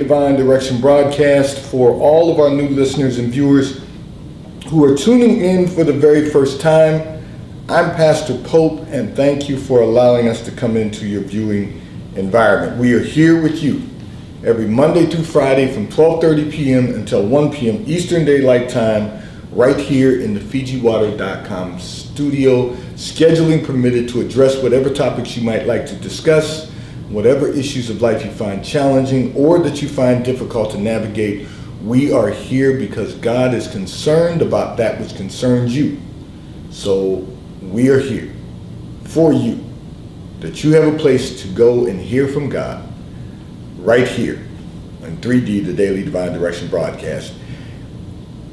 Divine Direction broadcast. For all of our new listeners and viewers who are tuning in for the very first time, I'm Pastor Pope, and thank you for allowing us to come into your viewing environment. We are here with you every Monday through Friday from 12:30 p.m. until 1 p.m. Eastern Daylight Time, right here in the FijiWater.com studio, scheduling permitted to address whatever topics you might like to discuss, whatever issues of life you find challenging or that you find difficult to navigate. We are here because God is concerned about that which concerns you. So we are here for you, that you have a place to go and hear from God right here on 3D, the Daily Divine Direction broadcast.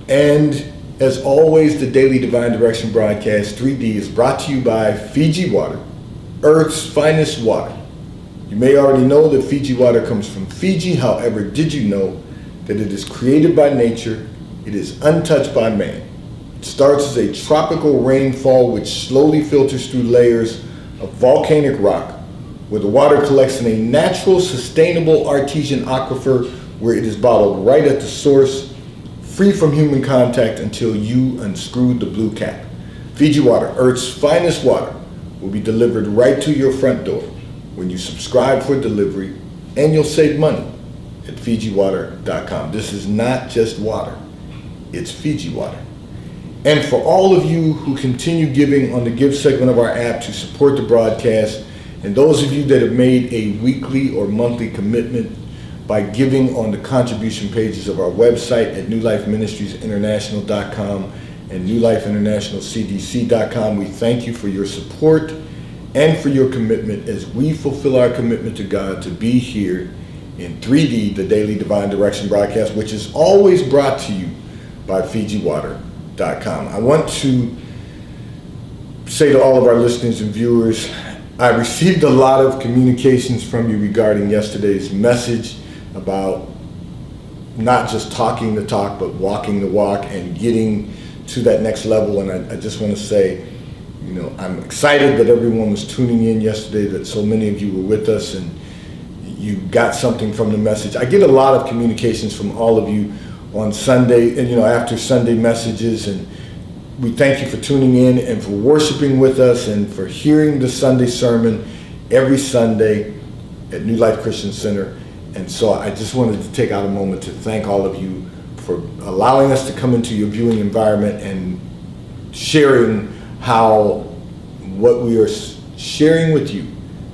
And as always, the Daily Divine Direction broadcast 3D is brought to you by Fiji Water, Earth's finest water. You may already know that Fiji water comes from Fiji. However, did you know that it is created by nature? It is untouched by man. It starts as a tropical rainfall which slowly filters through layers of volcanic rock, where the water collects in a natural, sustainable artesian aquifer where it is bottled right at the source, free from human contact until you unscrew the blue cap. Fiji Water, Earth's finest water, will be delivered right to your front door when you subscribe for delivery, and you'll save money at FijiWater.com. This is not just water, it's Fiji Water. And for all of you who continue giving on the Give segment of our app to support the broadcast, and those of you that have made a weekly or monthly commitment by giving on the contribution pages of our website at NewLifeMinistriesInternational.com and NewLifeInternationalCDC.com, we thank you for your support and for your commitment as we fulfill our commitment to God to be here in 3D, the Daily Divine Direction broadcast, which is always brought to you by FijiWater.com. I want to say to all of our listeners and viewers, I received a lot of communications from you regarding yesterday's message about not just talking the talk, but walking the walk and getting to that next level. And I just want to say, you know, I'm excited that everyone was tuning in yesterday, that so many of you were with us and you got something from the message. I get a lot of communications from all of you on Sunday and, you know, after Sunday messages, and we thank you for tuning in and for worshiping with us and for hearing the Sunday sermon every Sunday at New Life Christian Center. And so I just wanted to take out a moment to thank all of you for allowing us to come into your viewing environment and sharing how what we are sharing with you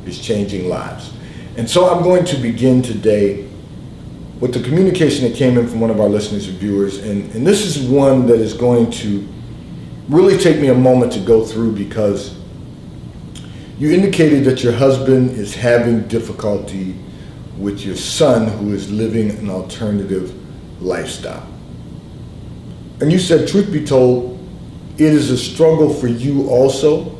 is changing lives. And so I'm going to begin today with the communication that came in from one of our listeners and viewers. And this is one that is going to really take me a moment to go through, because you indicated that your husband is having difficulty with your son who is living an alternative lifestyle. And you said, truth be told, it is a struggle for you also.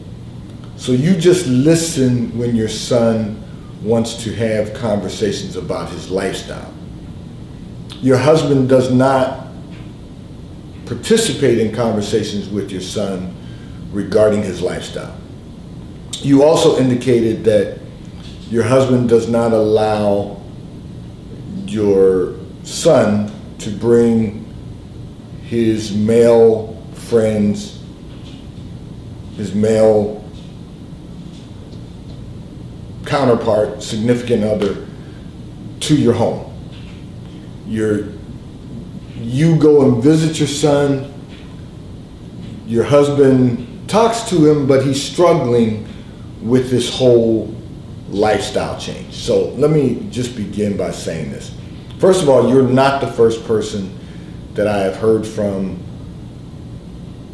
So you just listen when your son wants to have conversations about his lifestyle. Your husband does not participate in conversations with your son regarding his lifestyle. You also indicated that your husband does not allow your son to bring his male friends, his male counterpart, significant other, to your home. You go and visit your son, your husband talks to him, but he's struggling with this whole lifestyle change. So let me just begin by saying this. First of all, you're not the first person that I have heard from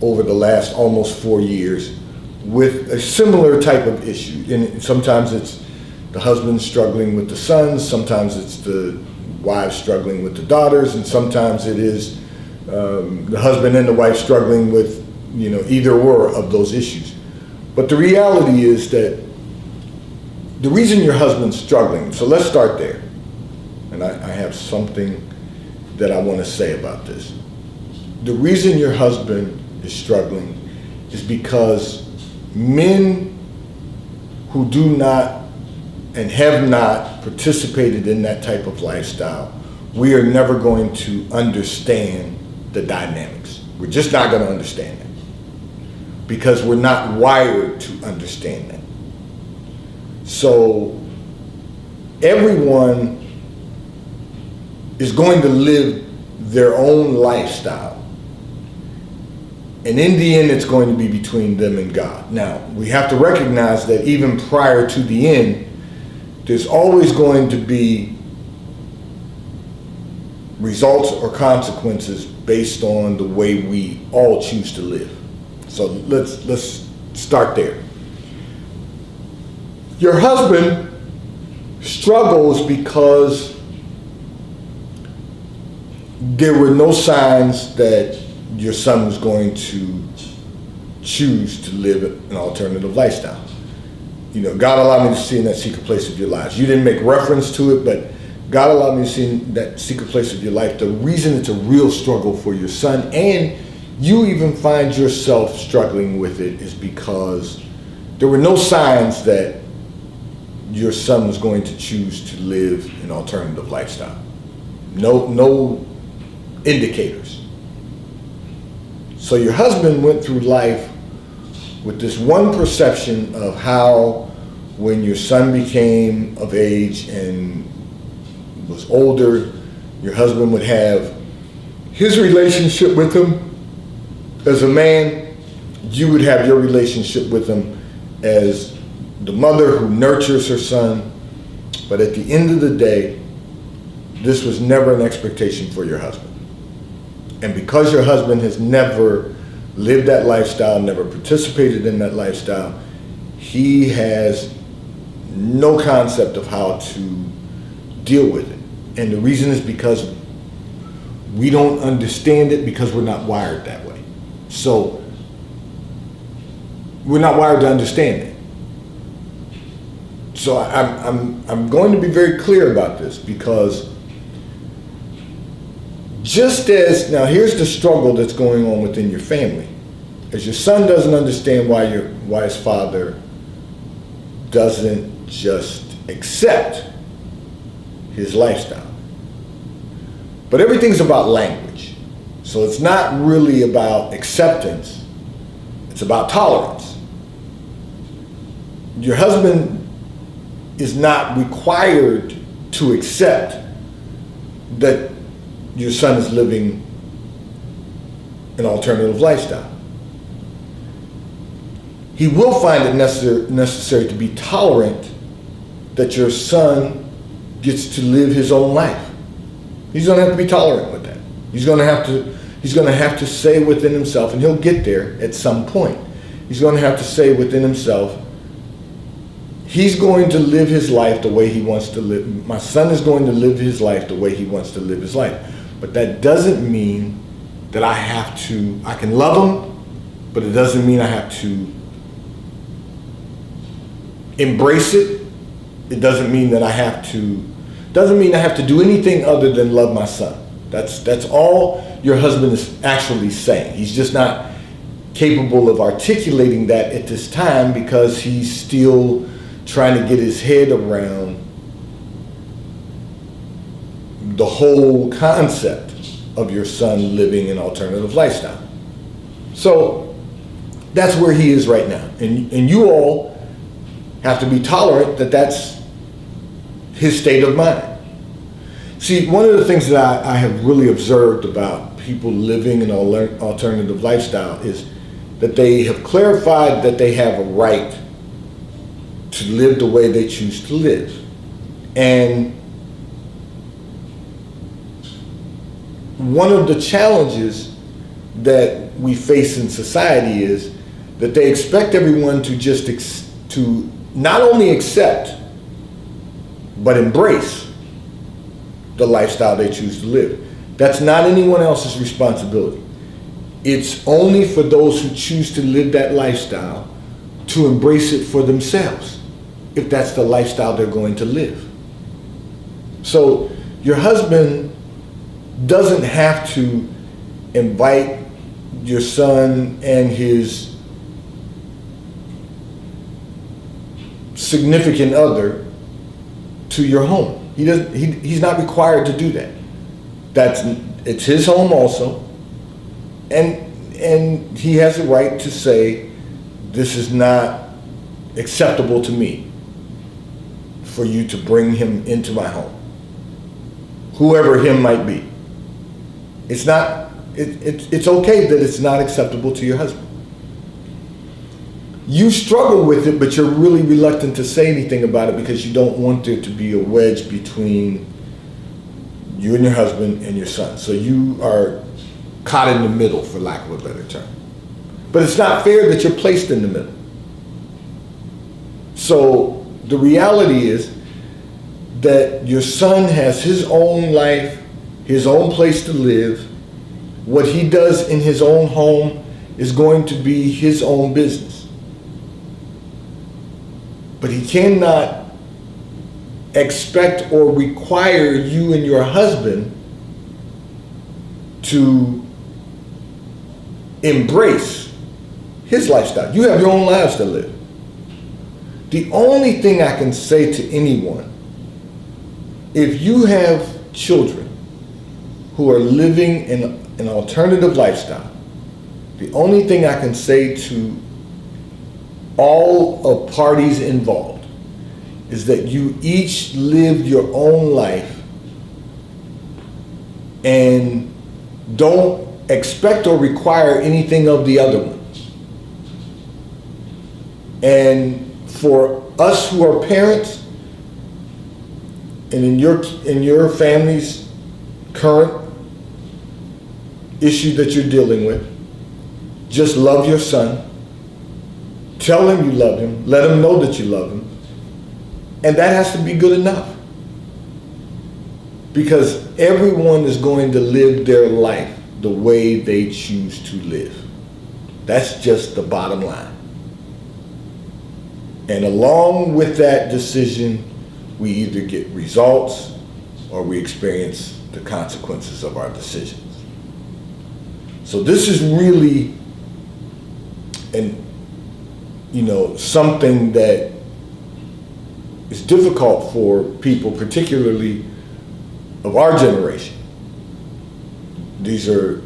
over the last almost 4 years with a similar type of issue. And sometimes it's the husband struggling with the sons, sometimes it's the wives struggling with the daughters, and sometimes it is the husband and the wife struggling with, you know, either or of those issues. But the reality is that the reason your husband's struggling, so let's start there. And I have something that I want to say about this. The reason your husband is struggling is because men who do not and have not participated in that type of lifestyle we are never going to understand the dynamics. We're just not going to understand it because we're not wired to understand that. So everyone is going to live their own lifestyle. And in the end, it's going to be between them and God. Now, we have to recognize that even prior to the end, there's always going to be results or consequences based on the way we all choose to live. So let's start there. Your husband struggles because there were no signs that your son was going to choose to live an alternative lifestyle. You know, God allowed me to see in that secret place of your lives. You didn't make reference to it, but God allowed me to see in that secret place of your life the reason it's a real struggle for your son, and you even find yourself struggling with it, is because there were no signs that your son was going to choose to live an alternative lifestyle. No indicators. So your husband went through life with this one perception of how, when your son became of age and was older, your husband would have his relationship with him as a man, you would have your relationship with him as the mother who nurtures her son. But at the end of the day, this was never an expectation for your husband. And because your husband has never lived that lifestyle, never participated in that lifestyle, he has no concept of how to deal with it. And the reason is because we don't understand it, because we're not wired that way. So we're not wired to understand it. So I'm going to be very clear about this, because just as, now here's the struggle that's going on within your family. As your son doesn't understand why his father doesn't just accept his lifestyle. But everything's about language. So it's not really about acceptance, it's about tolerance. Your husband is not required to accept that your son is living an alternative lifestyle. He will find it necessary to be tolerant that your son gets to live his own life. He's going to have to be tolerant with that. He's going to have to say within himself, and he'll get there at some point. He's going to have to say within himself, he's going to live his life the way he wants to live. My son is going to live his life the way he wants to live his life. But that doesn't mean that I can love him, but it doesn't mean I have to embrace it. It doesn't mean that I have to do anything other than love my son. That's all your husband is actually saying. He's just not capable of articulating that at this time, because he's still trying to get his head around the whole concept of your son living an alternative lifestyle. So that's where he is right now. And you all have to be tolerant that that's his state of mind. See, one of the things that I have really observed about people living an alternative lifestyle is that they have clarified that they have a right to live the way they choose to live. And one of the challenges that we face in society is that they expect everyone to to not only accept, but embrace the lifestyle they choose to live. That's not anyone else's responsibility. It's only for those who choose to live that lifestyle to embrace it for themselves, if that's the lifestyle they're going to live. So your husband doesn't have to invite your son and his significant other to your home. He's not required to do that. it's his home also, and he has the right to say, this is not acceptable to me for you to bring him into my home, whoever him might be. It's not. It's okay that it's not acceptable to your husband. You struggle with it, but you're really reluctant to say anything about it because you don't want there to be a wedge between you and your husband and your son. So you are caught in the middle, for lack of a better term. But it's not fair that you're placed in the middle. So the reality is that your son has his own life, his own place to live. What he does in his own home is going to be his own business. But he cannot expect or require you and your husband to embrace his lifestyle. You have your own lives to live. The only thing I can say to anyone, if you have children who are living in an alternative lifestyle, the only thing I can say to all of parties involved is that you each live your own life and don't expect or require anything of the other one. And for us who are parents, and in your family's current issue that you're dealing with, just love your son. Tell him you love him. Let him know that you love him. And that has to be good enough. Because everyone is going to live their life the way they choose to live. That's just the bottom line. And along with that decision, we either get results or we experience the consequences of our decisions. So this is really something that is difficult for people, particularly of our generation. These are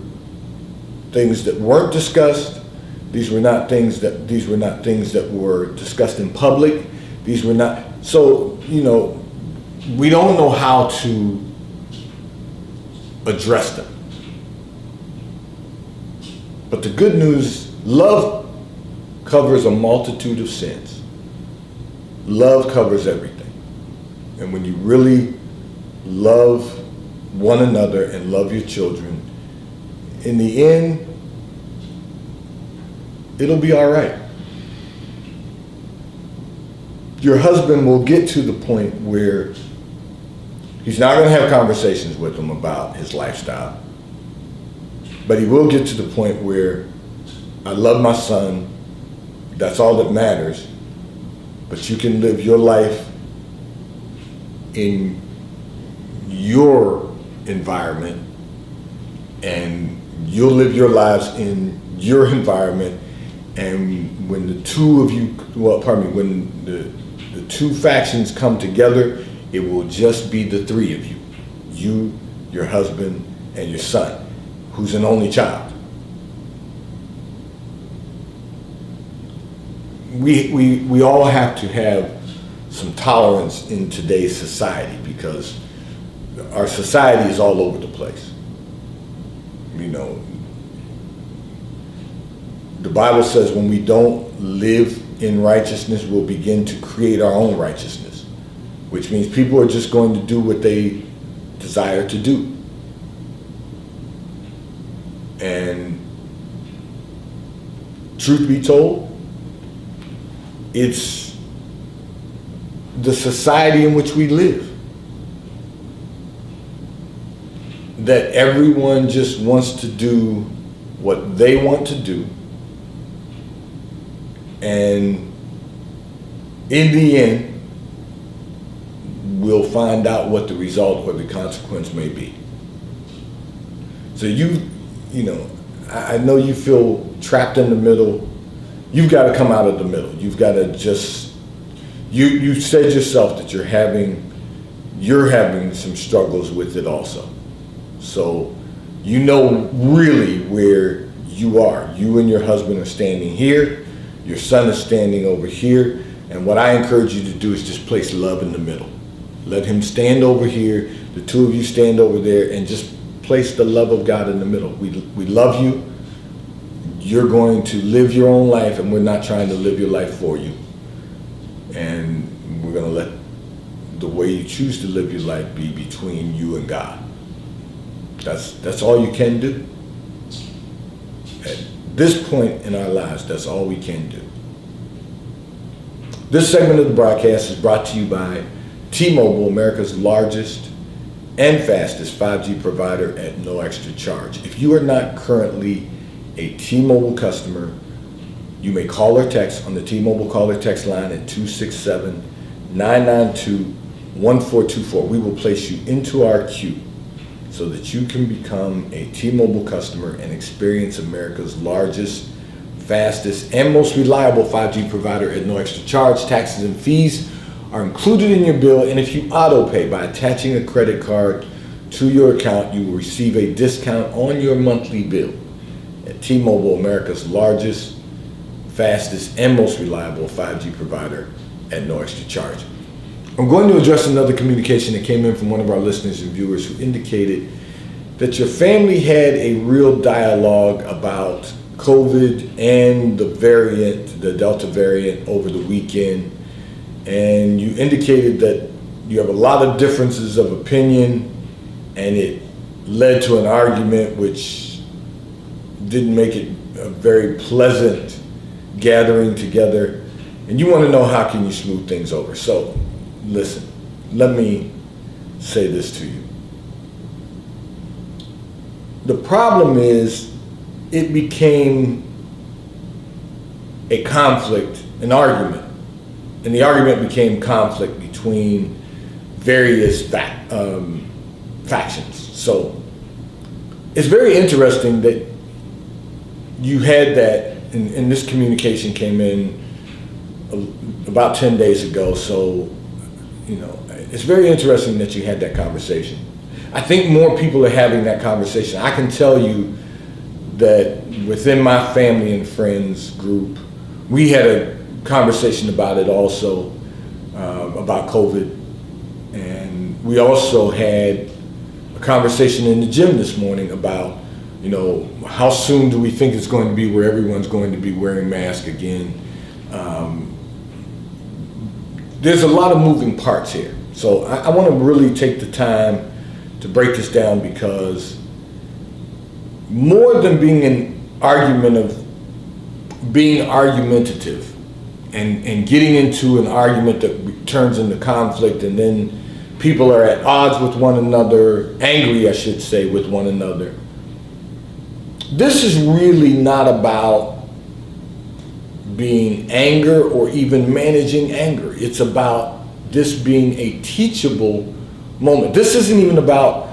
things that weren't discussed. These were not things that were discussed in public. These were not. So, we don't know how to address them. But the good news, love covers a multitude of sins. Love covers everything. And when you really love one another and love your children, in the end, it'll be all right. Your husband will get to the point where he's not going to have conversations with him about his lifestyle, but he will get to the point where I love my son, that's all that matters, but you can live your life in your environment and you'll live your lives in your environment. And when the two of you, when the two factions come together, it will just be the three of you, your husband, and your son, who's an only child. We all have to have some tolerance in today's society because our society is all over the place. The Bible says when we don't live in righteousness, we'll begin to create our own righteousness, which means people are just going to do what they desire to do. And truth be told, it's the society in which we live that everyone just wants to do what they want to do, and in the end we'll find out what the result or the consequence may be. So I know you feel trapped in the middle. You've got to come out of the middle. You've got to just, you said yourself that you're having some struggles with it also. So you know really where you are. You and your husband are standing here, your son is standing over here, and what I encourage you to do is just place love in the middle. Let him stand over here, the two of you stand over there, and just place the love of God in the middle. We love you. You're going to live your own life, and we're not trying to live your life for you. And we're going to let the way you choose to live your life be between you and God. That's all you can do. At this point in our lives, that's all we can do. This segment of the broadcast is brought to you by T-Mobile, America's largest and fastest 5G provider at no extra charge. If you are not currently a T-Mobile customer, you may call or text on the T-Mobile call or text line at 267-992-1424. We will place you into our queue so that you can become a T-Mobile customer and experience America's largest, fastest, and most reliable 5G provider at no extra charge. Taxes and fees are included in your bill, and if you auto pay by attaching a credit card to your account, you will receive a discount on your monthly bill. At T-Mobile, America's largest, fastest, and most reliable 5G provider at no extra charge. I'm going to address another communication that came in from one of our listeners and viewers who indicated that your family had a real dialogue about COVID and the variant, the Delta variant, over the weekend. And you indicated that you have a lot of differences of opinion, and it led to an argument which didn't make it a very pleasant gathering together. And you want to know how can you smooth things over. So listen, let me say this to you. The problem is it became a conflict, an argument. And the argument became conflict between various factions. So it's very interesting that you had that, and this communication came in about 10 days ago. So, it's very interesting that you had that conversation. I think more people are having that conversation. I can tell you that within my family and friends group, we had a conversation about it also, about COVID. And we also had a conversation in the gym this morning about, how soon do we think it's going to be where everyone's going to be wearing masks again. There's a lot of moving parts here. So I want to really take the time to break this down, because more than being an argument of being argumentative and getting into an argument that turns into conflict, and then people are at odds with one another, angry, I should say, with one another. This is really not about being anger or even managing anger. It's about this being a teachable moment. This isn't even about,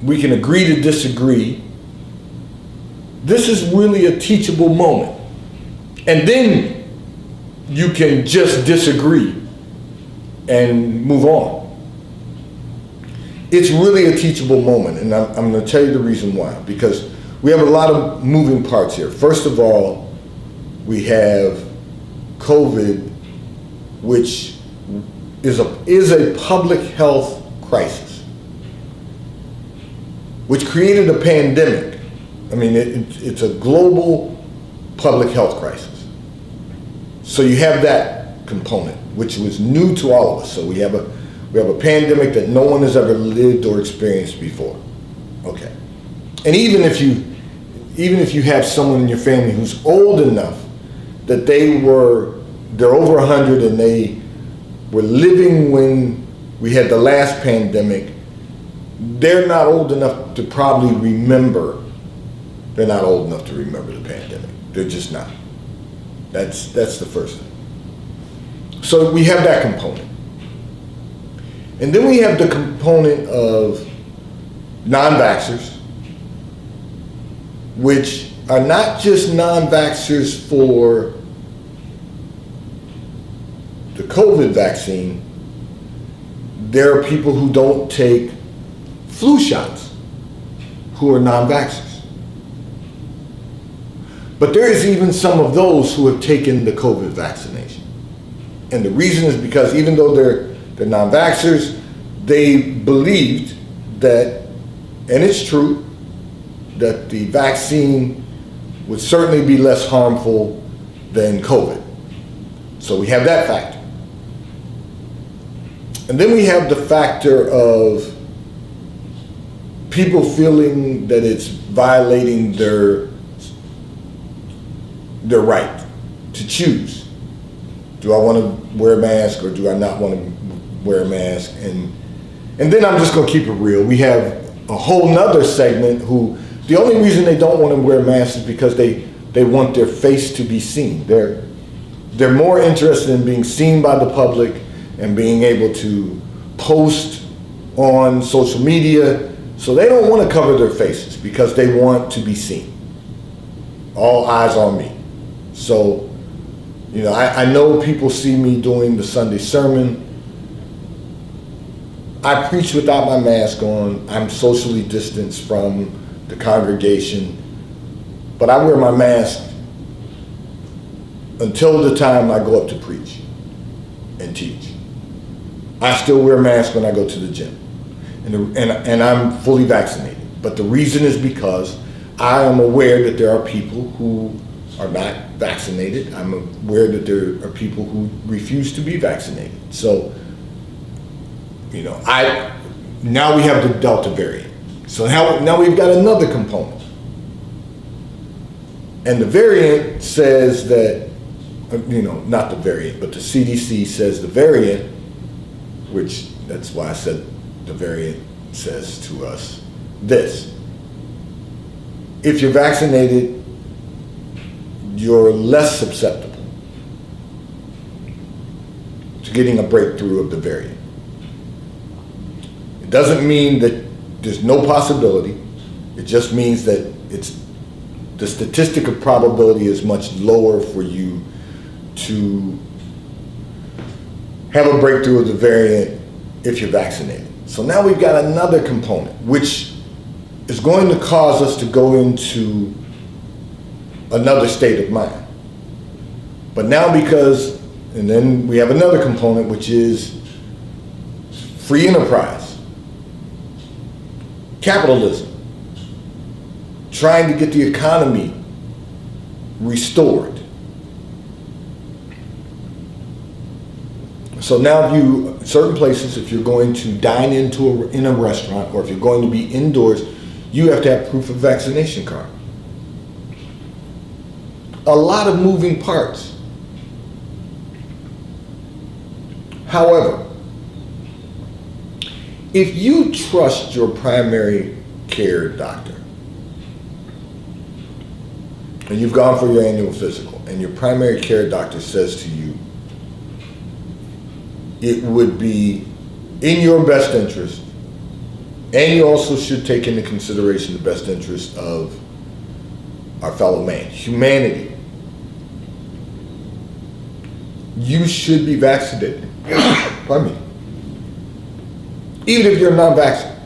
we can agree to disagree. This is really a teachable moment. And then you can just disagree and move on. It's really a teachable moment, and I'm going to tell you the reason why. Because we have a lot of moving parts here. First of all, we have COVID, which is a public health crisis, which created a pandemic. I mean, it's a global public health crisis. So you have that component, which was new to all of us. So we have a pandemic that no one has ever lived or experienced before. Okay. And even if you have someone in your family who's old enough that they're over 100 and they were living when we had the last pandemic, they're not old enough to probably remember. They're not old enough to remember the pandemic. They're just not. That's the first thing. So we have that component. And then we have the component of non-vaxxers, which are not just non-vaxxers for the COVID vaccine. There are people who don't take flu shots who are non-vaxxers. But there is even some of those who have taken the COVID vaccination. And the reason is because even though they're non-vaxxers, they believed that, and it's true, that the vaccine would certainly be less harmful than COVID. So we have that factor. And then we have the factor of people feeling that it's violating their right to choose. Do I want to wear a mask or do I not want to wear a mask? And then I'm just going to keep it real. We have a whole nother segment who the only reason they don't want to wear masks is because they want their face to be seen. They're more interested in being seen by the public and being able to post on social media. So they don't want to cover their faces because they want to be seen. All eyes on me. So, I know people see me doing the Sunday sermon. I preach without my mask on. I'm socially distanced from the congregation, but I wear my mask until the time I go up to preach and teach. I still wear a mask when I go to the gym, and I'm fully vaccinated. But the reason is because I am aware that there are people who are not vaccinated. I'm aware that there are people who refuse to be vaccinated. So, now we have the Delta variant. So now we've got another component. And the variant says that, not the variant, but the CDC says the variant, which that's why I said the variant says to us this. If you're vaccinated, you're less susceptible to getting a breakthrough of the variant. It doesn't mean that there's no possibility. It just means that the statistic of probability is much lower for you to have a breakthrough of the variant if you're vaccinated. So now we've got another component, which is going to cause us to go into another state of mind. But now and then we have another component, which is free enterprise, capitalism, trying to get the economy restored. So now certain places, if you're going to dine in a restaurant, or if you're going to be indoors, you have to have proof of vaccination card. A lot of moving parts. However, if you trust your primary care doctor, and you've gone for your annual physical, and your primary care doctor says to you, it would be in your best interest, and you also should take into consideration the best interest of our fellow man, humanity. You should be vaccinated. Pardon me. Even if you're non-vaccinated.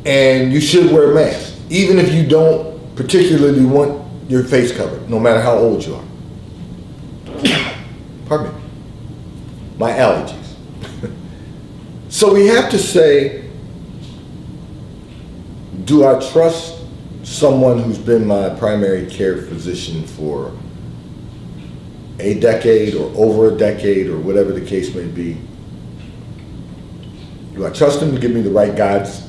And you should wear a mask, even if you don't particularly want your face covered, no matter how old you are. Pardon me. My allergies. So we have to say, do I trust someone who's been my primary care physician for a decade or over a decade or whatever the case may be? Do I trust him to give me the right guidance?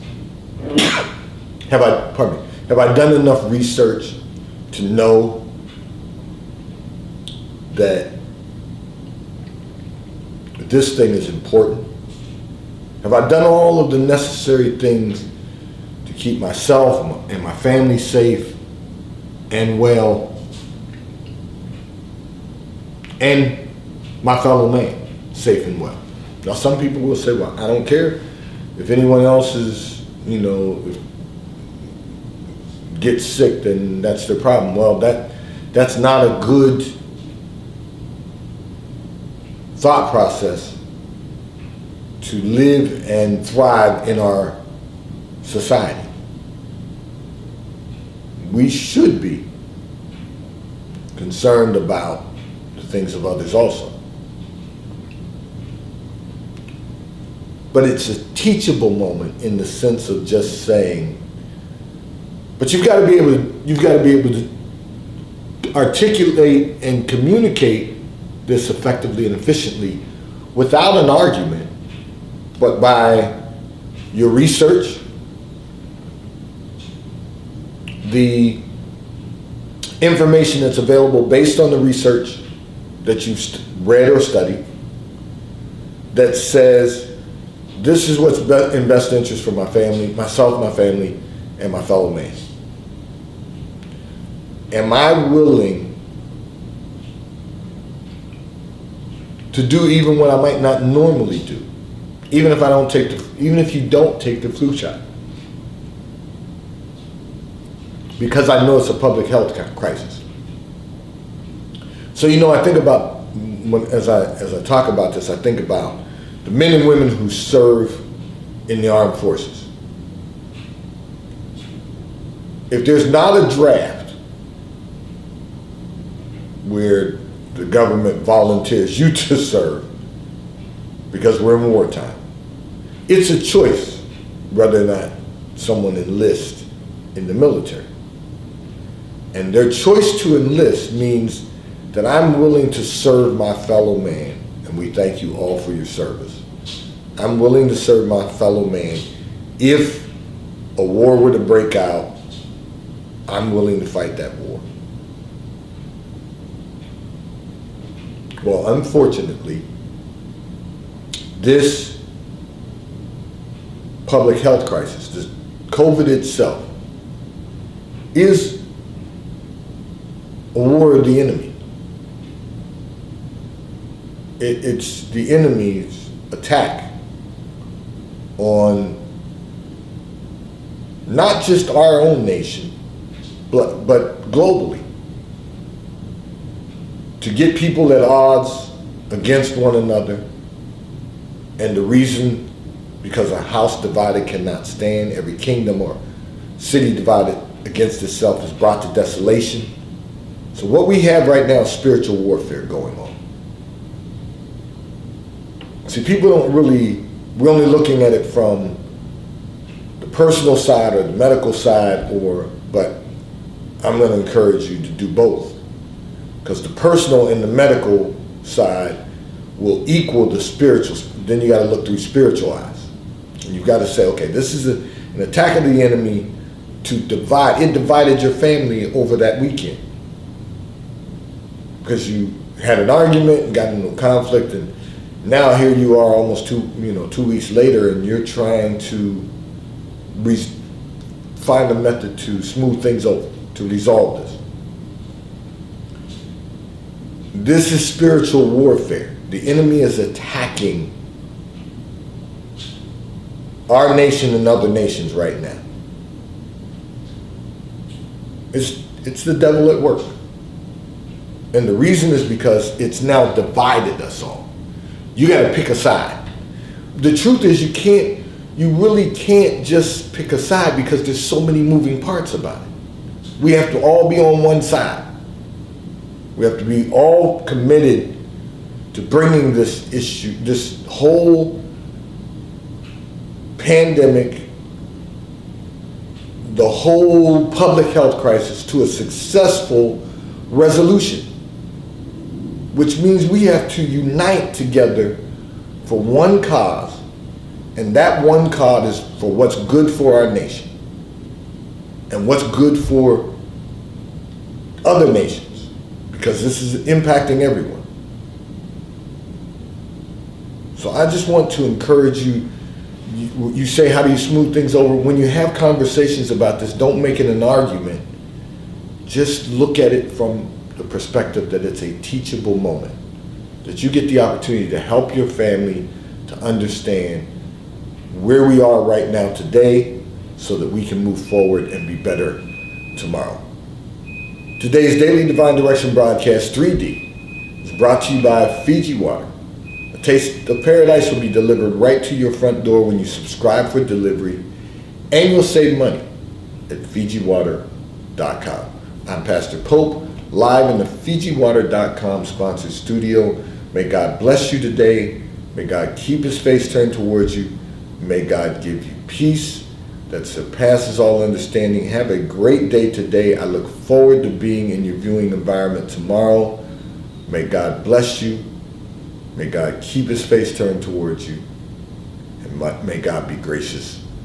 Have I done enough research to know that this thing is important? Have I done all of the necessary things to keep myself and my family safe and well, and my fellow man safe and well? Now, some people will say, well, I don't care if anyone else is, gets sick, then that's their problem. Well, that's not a good thought process to live and thrive in our society. We should be concerned about the things of others also. But it's a teachable moment in the sense of just saying, but you've got to be able to articulate and communicate this effectively and efficiently without an argument, but by your research, the information that's available based on the research that you've read or studied that says, this is what's in best interest for my family, myself, my family, and my fellow man. Am I willing to do even what I might not normally do, even if you don't take the flu shot? Because I know it's a public health crisis. So I think about as I talk about this, I think about the men and women who serve in the armed forces. If there's not a draft where the government volunteers you to serve because we're in wartime, it's a choice whether or not someone enlists in the military. And their choice to enlist means that I'm willing to serve my fellow man, and we thank you all for your service. I'm willing to serve my fellow man. If a war were to break out, I'm willing to fight that war. Well, unfortunately, this public health crisis, this COVID itself, is a war of the enemy. It's the enemy's attack on not just our own nation, but globally. To get people at odds against one another, and the reason, because a house divided cannot stand, every kingdom or city divided against itself is brought to desolation. So what we have right now is spiritual warfare going on. See, people we're only looking at it from the personal side or the medical side, but I'm going to encourage you to do both. Because the personal and the medical side will equal the spiritual. Then you got to look through spiritual eyes. And you've got to say, okay, this is an attack of the enemy to divide. It divided your family over that weekend. Because you had an argument and got into a conflict, and now here you are almost 2 weeks later, and you're trying to find a method to smooth things over, to resolve this. This is spiritual warfare. The enemy is attacking our nation and other nations right now. It's the devil at work. And the reason is because it's now divided us all. You got to pick a side. The truth is you really can't just pick a side because there's so many moving parts about it. We have to all be on one side. We have to be all committed to bringing this issue, this whole pandemic, the whole public health crisis to a successful resolution. Which means we have to unite together for one cause, and that one cause is for what's good for our nation and what's good for other nations, because this is impacting everyone. So I just want to encourage you. You say, how do you smooth things over? When you have conversations about this, don't make it an argument. Just look at it from the perspective that it's a teachable moment, that you get the opportunity to help your family to understand where we are right now today so that we can move forward and be better tomorrow. Today's Daily Divine Direction broadcast 3D is brought to you by Fiji Water, a taste of paradise will be delivered right to your front door when you subscribe for delivery, and you'll save money at FijiWater.com. I'm Pastor Pope, live in the FijiWater.com sponsored studio. May God bless you today. May God keep his face turned towards you. May God give you peace that surpasses all understanding. Have a great day today. I look forward to being in your viewing environment tomorrow. May God bless you. May God keep his face turned towards you. And may God be gracious